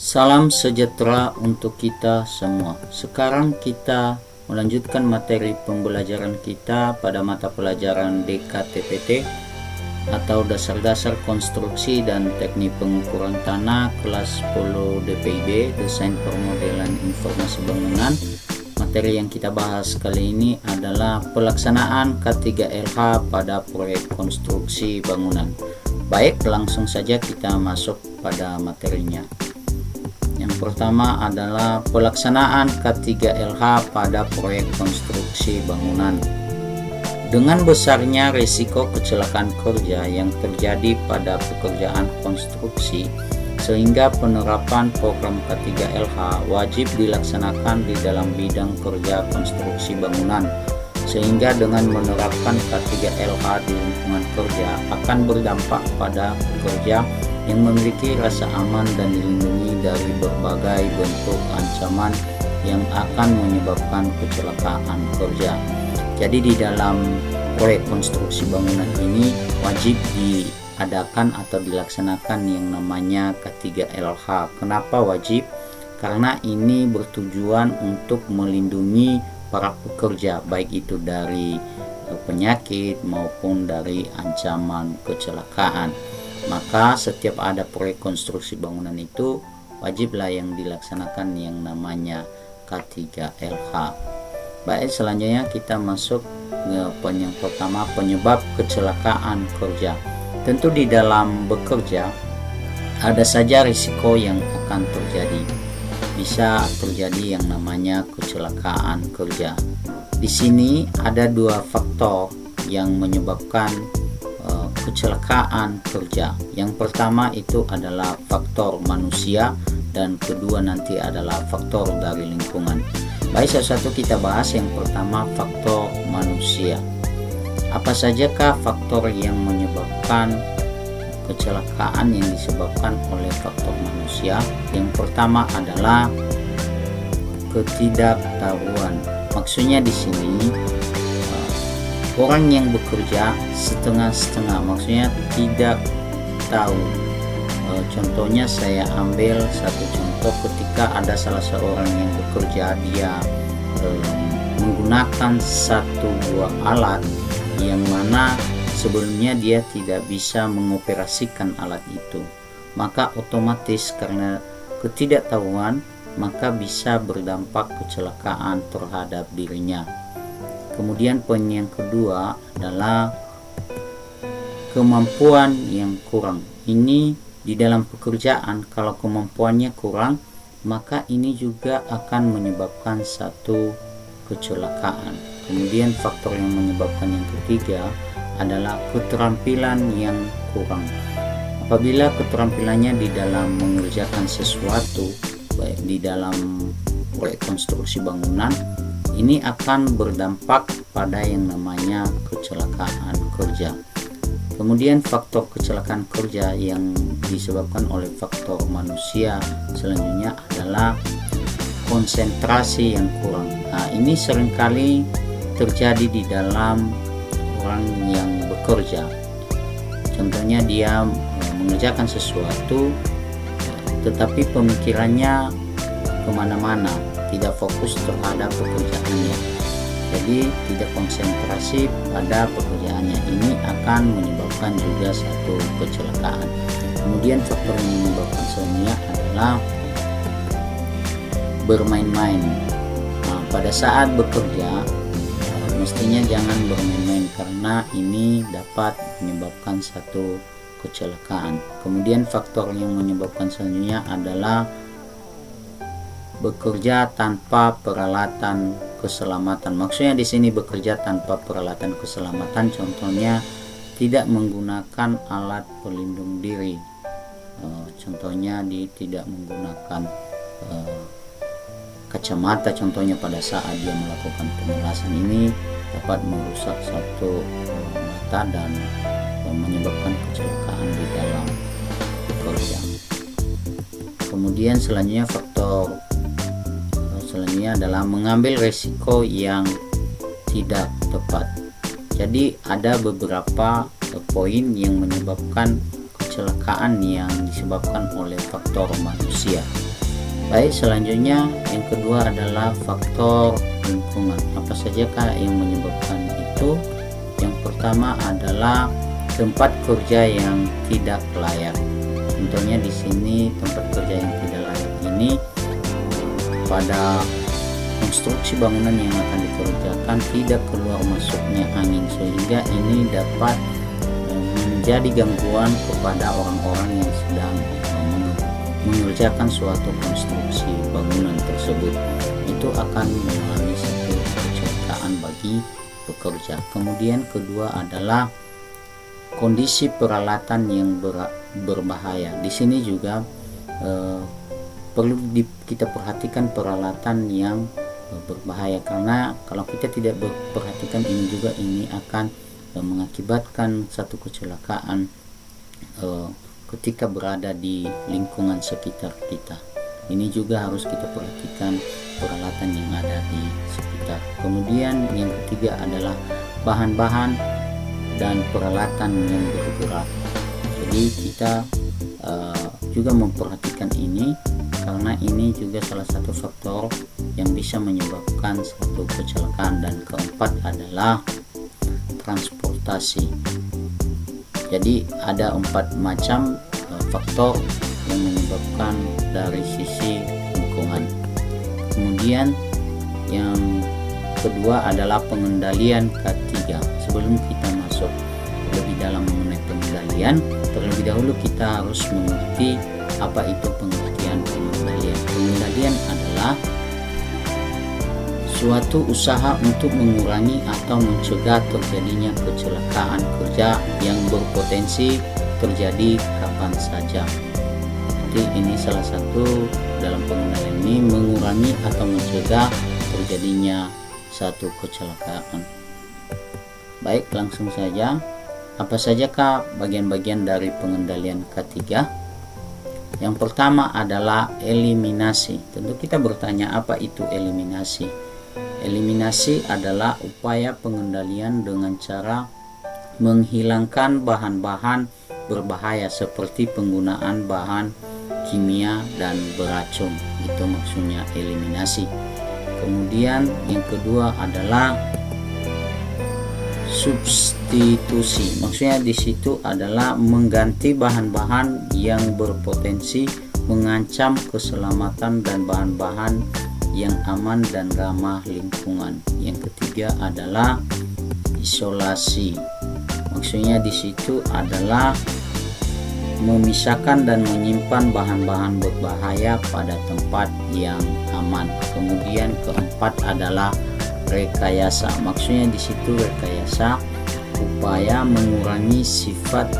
Salam sejahtera untuk kita semua. Sekarang kita melanjutkan materi pembelajaran kita pada mata pelajaran DKTPT atau dasar-dasar konstruksi dan teknik pengukuran tanah kelas 10 DPIB, desain permodelan informasi bangunan. Materi yang kita bahas kali ini adalah pelaksanaan K3LH pada proyek konstruksi bangunan. Baik, langsung saja kita masuk pada materinya. Yang pertama adalah pelaksanaan K3LH pada proyek konstruksi bangunan. Dengan besarnya risiko kecelakaan kerja yang terjadi pada pekerjaan konstruksi, sehingga penerapan program K3LH wajib dilaksanakan di dalam bidang kerja konstruksi bangunan. Sehingga dengan menerapkan K3LH di lingkungan kerja akan berdampak pada pekerja yang memiliki rasa aman dan dilindungi dari berbagai bentuk ancaman yang akan menyebabkan kecelakaan kerja. Jadi di dalam proyek konstruksi bangunan ini wajib diadakan atau dilaksanakan yang namanya K3LH. Kenapa wajib? Karena ini bertujuan untuk melindungi para pekerja, baik itu dari penyakit maupun dari ancaman kecelakaan. Maka setiap ada proyek konstruksi bangunan itu wajiblah yang dilaksanakan yang namanya K3LH. Baik, selanjutnya kita masuk ke yang pertama, penyebab kecelakaan kerja. Tentu di dalam bekerja ada saja risiko yang akan terjadi. Bisa terjadi yang namanya kecelakaan kerja. Di sini ada dua faktor yang menyebabkan kecelakaan kerja. Yang pertama itu adalah faktor manusia dan kedua nanti adalah faktor dari lingkungan. Baik, satu-satu kita bahas. Yang pertama, faktor manusia. Apa sajakah faktor yang menyebabkan kecelakaan yang disebabkan oleh faktor manusia? Yang pertama adalah ketidaktahuan. Maksudnya di sini orang yang bekerja setengah-setengah, maksudnya tidak tahu. Contohnya saya ambil satu contoh, ketika ada salah seorang yang bekerja, dia menggunakan satu buah alat yang mana sebelumnya dia tidak bisa mengoperasikan alat itu, maka otomatis karena ketidaktahuan maka bisa berdampak kecelakaan terhadap dirinya. Kemudian poin yang kedua adalah kemampuan yang kurang. Ini di dalam pekerjaan, kalau kemampuannya kurang, maka ini juga akan menyebabkan satu kecelakaan. Kemudian faktor yang menyebabkan yang ketiga adalah keterampilan yang kurang. Apabila keterampilannya di dalam mengerjakan sesuatu, baik di dalam proyek konstruksi bangunan, ini akan berdampak pada yang namanya kecelakaan kerja. Kemudian faktor kecelakaan kerja yang disebabkan oleh faktor manusia selanjutnya adalah konsentrasi yang kurang. Nah, ini seringkali terjadi di dalam orang yang bekerja. Contohnya dia mengerjakan sesuatu tetapi pemikirannya kemana-mana, tidak fokus terhadap pekerjaannya, jadi tidak konsentrasi pada pekerjaannya. Ini akan menyebabkan juga satu kecelakaan. Kemudian faktor yang menyebabkan selanjutnya adalah bermain-main. Nah, pada saat bekerja mestinya jangan bermain-main karena ini dapat menyebabkan satu kecelakaan. Kemudian faktor yang menyebabkan selanjutnya adalah bekerja tanpa peralatan keselamatan. Maksudnya di sini bekerja tanpa peralatan keselamatan, contohnya tidak menggunakan alat pelindung diri. Contohnya tidak menggunakan kacamata, contohnya pada saat dia melakukan pemelasan. Ini dapat merusak satu mata dan menyebabkan kecelakaan di dalam bekerja. Kemudian selanjutnya faktor selanjutnya adalah mengambil resiko yang tidak tepat. Jadi ada beberapa poin yang menyebabkan kecelakaan yang disebabkan oleh faktor manusia. Baik, selanjutnya yang kedua adalah faktor lingkungan. Apa sajakah yang menyebabkan itu? Yang pertama adalah tempat kerja yang tidak layak. Contohnya di sini tempat kerja yang tidak layak ini pada konstruksi bangunan yang akan dikerjakan tidak keluar masuknya angin, sehingga ini dapat menjadi gangguan kepada orang-orang yang sedang mengerjakan suatu konstruksi bangunan tersebut. Itu akan mengalami satu kecelakaan bagi pekerja. Kemudian kedua adalah kondisi peralatan yang berbahaya. Di sini juga perlu kita perhatikan peralatan yang berbahaya, karena kalau kita tidak perhatikan ini akan mengakibatkan satu kecelakaan ketika berada di lingkungan sekitar kita. Ini juga harus kita perhatikan peralatan yang ada di sekitar. Kemudian yang ketiga adalah bahan-bahan dan peralatan yang bergerak. Jadi kita juga memperhatikan ini, karena ini juga salah satu faktor yang bisa menyebabkan satu kecelakaan. Dan keempat adalah transportasi. Jadi ada 4 macam faktor yang menyebabkan dari sisi lingkungan. Kemudian yang kedua adalah pengendalian K3. Sebelum kita masuk lebih dalam mengenai pengendalian, terlebih dahulu kita harus mengerti apa itu pengertian pengendalian. Pengendalian adalah suatu usaha untuk mengurangi atau mencegah terjadinya kecelakaan kerja yang berpotensi terjadi kapan saja. Jadi ini salah satu dalam pengendalian ini, mengurangi atau mencegah terjadinya satu kecelakaan. Baik, langsung saja. Apa sajakah bagian-bagian dari pengendalian K3? Yang pertama adalah eliminasi. Tentu kita bertanya, apa itu eliminasi? Eliminasi adalah upaya pengendalian dengan cara menghilangkan bahan-bahan berbahaya seperti penggunaan bahan kimia dan beracun. Itu maksudnya eliminasi. Kemudian yang kedua adalah substitusi. Maksudnya di situ adalah mengganti bahan-bahan yang berpotensi mengancam keselamatan dan bahan-bahan yang aman dan ramah lingkungan. Yang ketiga adalah isolasi. Maksudnya di situ adalah memisahkan dan menyimpan bahan-bahan berbahaya pada tempat yang aman. Kemudian keempat adalah rekayasa. Maksudnya di situ rekayasa upaya mengurangi sifat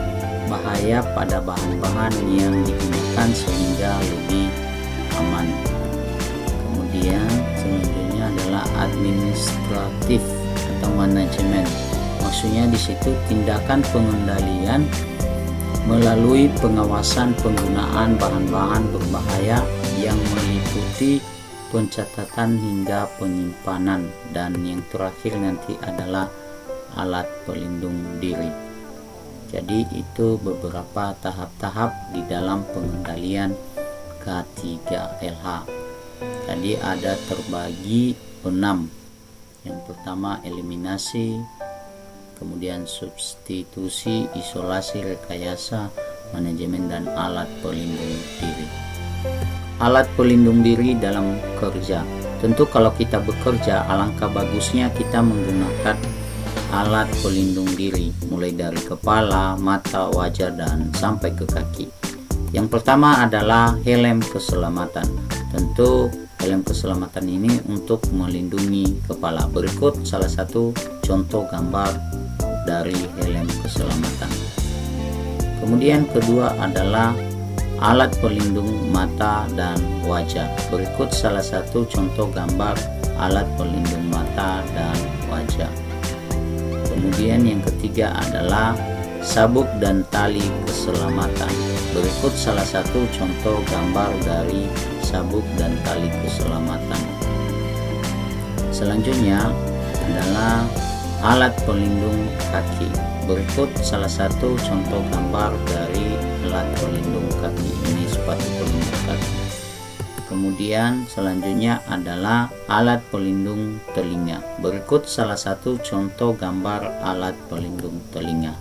bahaya pada bahan-bahan yang digunakan sehingga lebih aman. Kemudian selanjutnya adalah administratif atau manajemen. Maksudnya di situ tindakan pengendalian melalui pengawasan penggunaan bahan-bahan berbahaya yang meliputi pencatatan hingga penyimpanan. Dan yang terakhir nanti adalah alat pelindung diri. Jadi itu beberapa tahap-tahap di dalam pengendalian K3LH. Tadi ada terbagi 6. Yang pertama eliminasi, kemudian substitusi, isolasi, rekayasa, manajemen, dan alat pelindung diri. Alat pelindung diri dalam kerja. Tentu kalau kita bekerja, alangkah bagusnya kita menggunakan alat pelindung diri, mulai dari kepala, mata, wajah, dan sampai ke kaki. Yang pertama adalah helm keselamatan. Tentu helm keselamatan ini untuk melindungi kepala. Berikut salah satu contoh gambar dari helm keselamatan. Kemudian kedua adalah alat pelindung mata dan wajah. Berikut salah satu contoh gambar alat pelindung mata dan wajah. Kemudian yang ketiga adalah sabuk dan tali keselamatan. Berikut salah satu contoh gambar dari sabuk dan tali keselamatan. Selanjutnya adalah alat pelindung kaki. Berikut salah satu contoh gambar dari alat pelindung kaki. Ini sepatu pelindung kaki. Kemudian selanjutnya adalah alat pelindung telinga. Berikut salah satu contoh gambar alat pelindung telinga.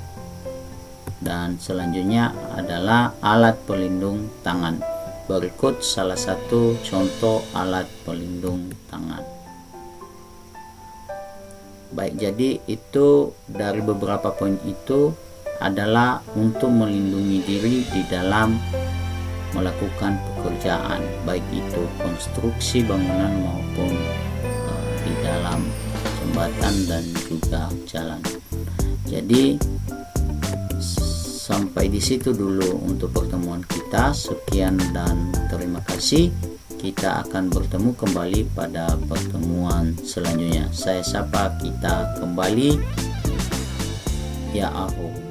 Dan selanjutnya adalah alat pelindung tangan. Berikut salah satu contoh alat pelindung tangan. Baik, jadi itu dari beberapa poin itu adalah untuk melindungi diri di dalam melakukan pekerjaan, baik itu konstruksi bangunan maupun di dalam jembatan dan juga jalan. Jadi sampai di situ dulu untuk pertemuan kita. Sekian dan terima kasih. Kita akan bertemu kembali pada pertemuan selanjutnya. Saya sapa kita kembali. Ya Ahu.